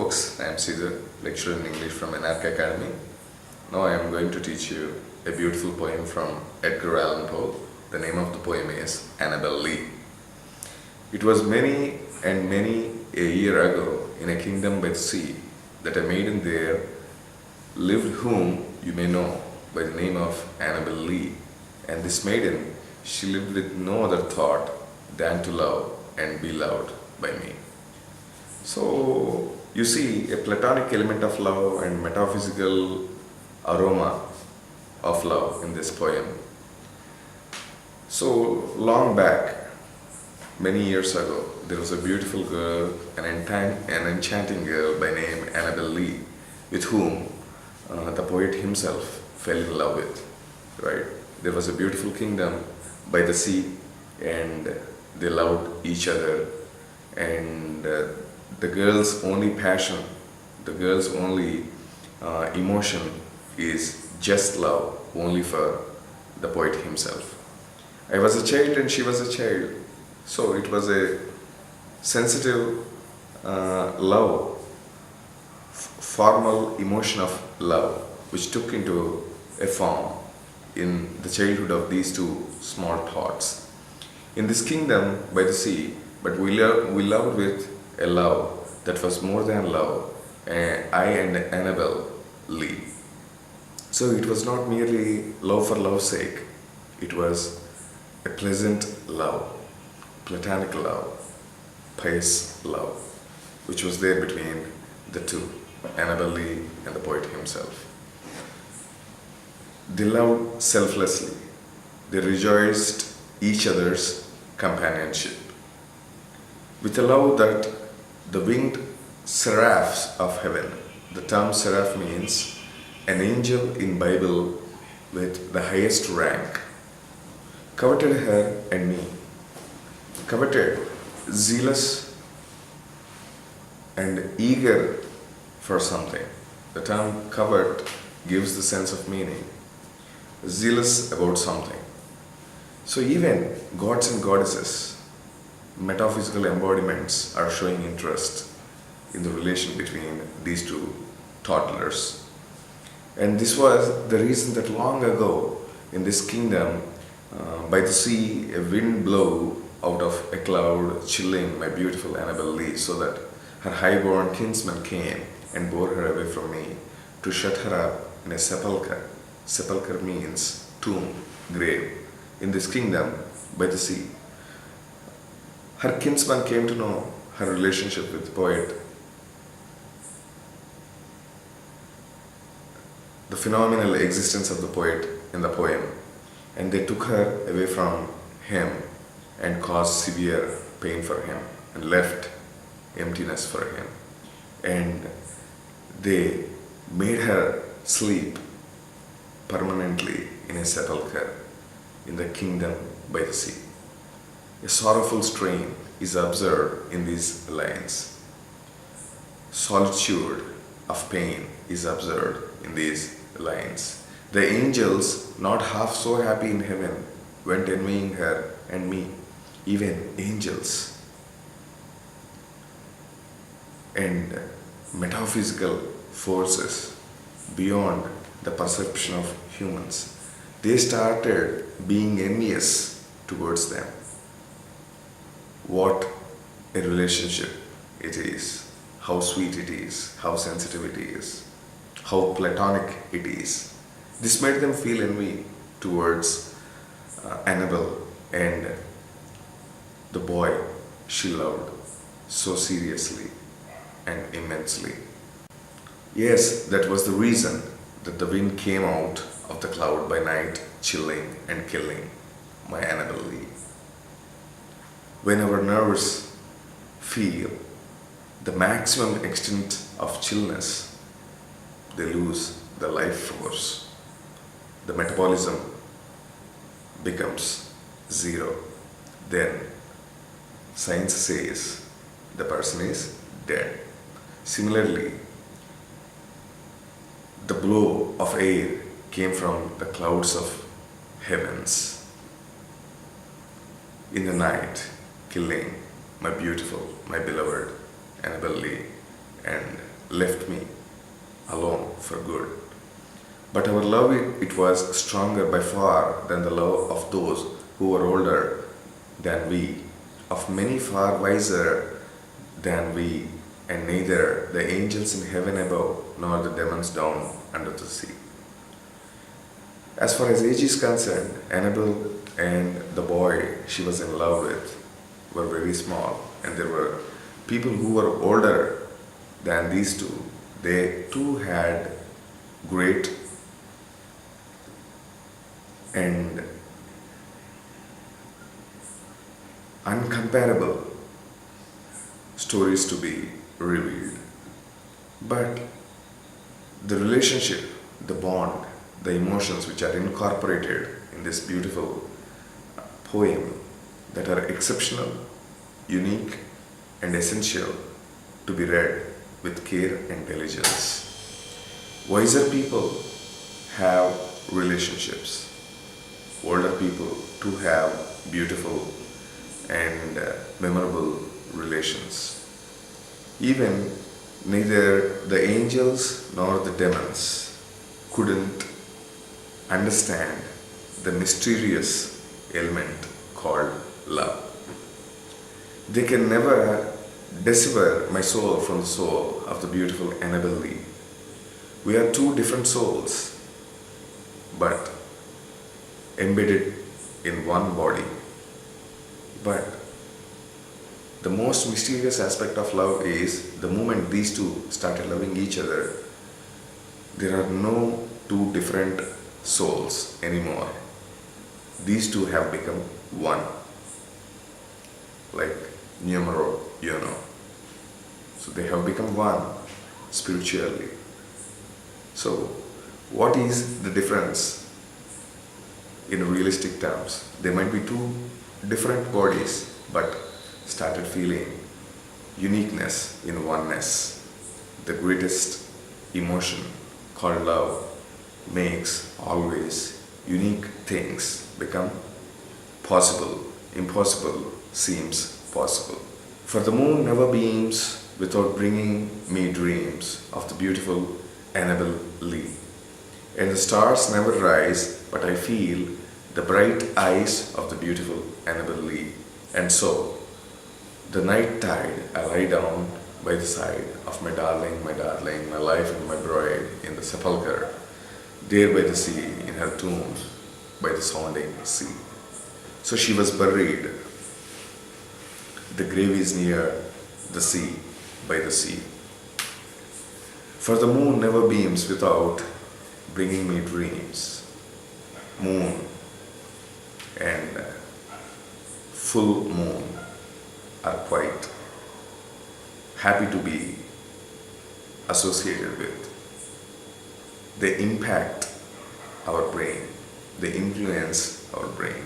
folks, I am Caesar, lecturer in English from NRK Academy. Now I am going to teach you a beautiful poem from Edgar Allan Poe. The name of the poem is Annabel Lee. It was many and many a year ago in a kingdom by the sea that a maiden there lived whom you may know by the name of Annabel Lee. And this maiden, she lived with no other thought than to love and be loved by me. So you see a platonic element of love and metaphysical aroma of love in this poem. So long back, many years ago, there was a beautiful girl, an enchanting girl by name Annabel Lee, with whom the poet himself fell in love with. Right? There was a beautiful kingdom by the sea, and they loved each other. And the girl's only passion, the girl's only emotion is just love, only for the poet himself. I was a child and she was a child. So it was a sensitive love, formal emotion of love, which took into a form in the childhood of these two small thoughts. In this kingdom by the sea, but we loved with a love that was more than love, I and Annabel Lee. So it was not merely love for love's sake, it was a pleasant love, platonic love, pious love, which was there between the two, Annabel Lee and the poet himself. They loved selflessly, they rejoiced each other's companionship. With a love that the winged seraphs of heaven, the term seraph means an angel in Bible with the highest rank, coveted her and me. Coveted, zealous and eager for something. The term covet gives the sense of meaning. Zealous about something. So even gods and goddesses, metaphysical embodiments, are showing interest in the relation between these two toddlers. And this was the reason that long ago in this kingdom, by the sea, a wind blew out of a cloud, chilling my beautiful Annabel Lee, so that her highborn kinsman came and bore her away from me to shut her up in a sepulchre. Sepulchre means tomb, grave, in this kingdom by the sea. Her kinsman came to know her relationship with the poet, the phenomenal existence of the poet in the poem, and they took her away from him and caused severe pain for him and left emptiness for him. And they made her sleep permanently in a sepulchre in the kingdom by the sea. A sorrowful strain is observed in these lines. Solitude of pain is observed in these lines. The angels, not half so happy in heaven, went envying her and me. Even angels and metaphysical forces beyond the perception of humans, they started being envious towards them. What a relationship it is, how sweet it is, how sensitive it is, how platonic it is. This made them feel envy towards Annabel and the boy she loved so seriously and immensely. Yes, that was the reason that the wind came out of the cloud by night, chilling and killing my Annabel Lee. When our nerves feel the maximum extent of chillness, they lose the life force. The metabolism becomes zero. Then science says the person is dead. Similarly, the blow of air came from the clouds of heavens in the night, killing my beautiful, my beloved Annabel Lee and left me alone for good. But our love, it was stronger by far than the love of those who were older than we, of many far wiser than we, and neither the angels in heaven above nor the demons down under the sea. As far as age is concerned, Annabel and the boy she was in love with were very small, and there were people who were older than these two. They too had great and uncomparable stories to be revealed. But the relationship, the bond, the emotions which are incorporated in this beautiful poem that are exceptional, unique, and essential to be read with care and diligence. Wiser people have relationships. Older people too have beautiful and memorable relations. Even neither the angels nor the demons couldn't understand the mysterious element called love. They can never decipher my soul from the soul of the beautiful Annabel Lee. We are two different souls, but embedded in one body. But the most mysterious aspect of love is the moment these two started loving each other, there are no two different souls anymore. These two have become one, like numero uno. So they have become one spiritually. So what is the difference in realistic terms? There might be two different bodies, but started feeling uniqueness in oneness. The greatest emotion called love makes always unique things become possible. Impossible seems possible. For the moon never beams without bringing me dreams of the beautiful Annabel Lee. And the stars never rise, but I feel the bright eyes of the beautiful Annabel Lee. And so, the night tide, I lie down by the side of my darling, my life and my bride in the sepulchre, there by the sea, in her tomb, by the sounding sea. So she was buried. The grave is near the sea, by the sea. For the moon never beams without bringing me dreams. Moon and full moon are quite happy to be associated with. They impact our brain, they influence our brain,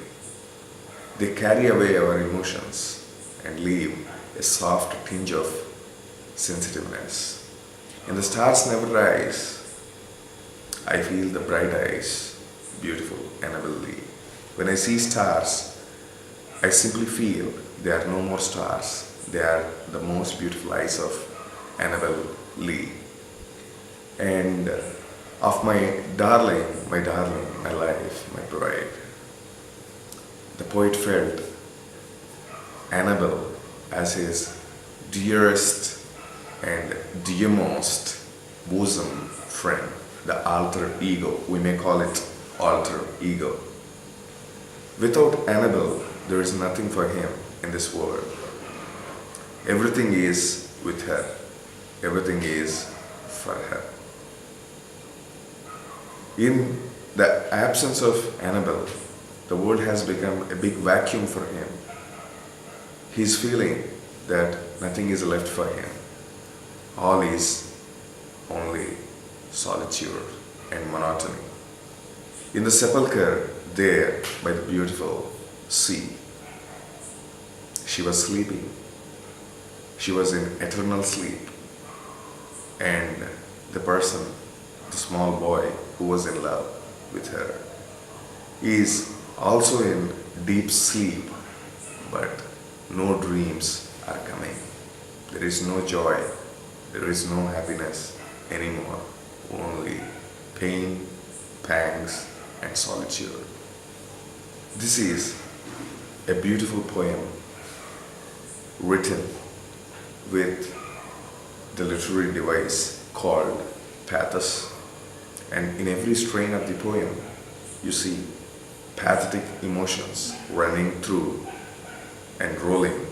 they carry away our emotions and leave a soft tinge of sensitiveness. And the stars never rise. I feel the bright eyes, beautiful Annabel Lee. When I see stars, I simply feel they are no more stars. They are the most beautiful eyes of Annabel Lee. And of my darling, my life, my bride. The poet felt Annabel as his dearest and dearmost bosom friend, the alter ego. We may call it alter ego. Without Annabel, there is nothing for him in this world. Everything is with her. Everything is for her. In the absence of Annabel, the world has become a big vacuum for him. He's feeling that nothing is left for him. All is only solitude and monotony. In the sepulchre, there by the beautiful sea, she was sleeping. She was in eternal sleep. And the person, the small boy who was in love with her, is also in deep sleep, but no dreams are coming. There is no joy, There is no happiness anymore, only pain, pangs, and solitude. This is a beautiful poem written with the literary device called pathos, and in every strain of the poem you see pathetic emotions running through and rolling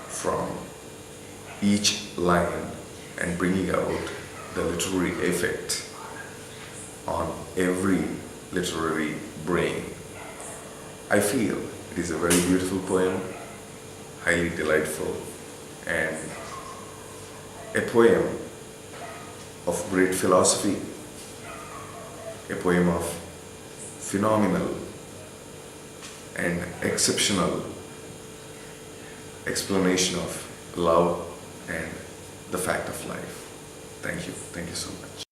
from each line and bringing out the literary effect on every literary brain. I feel it is a very beautiful poem, highly delightful, and a poem of great philosophy, a poem of phenomenal and exceptional explanation of love and the fact of life. Thank you so much.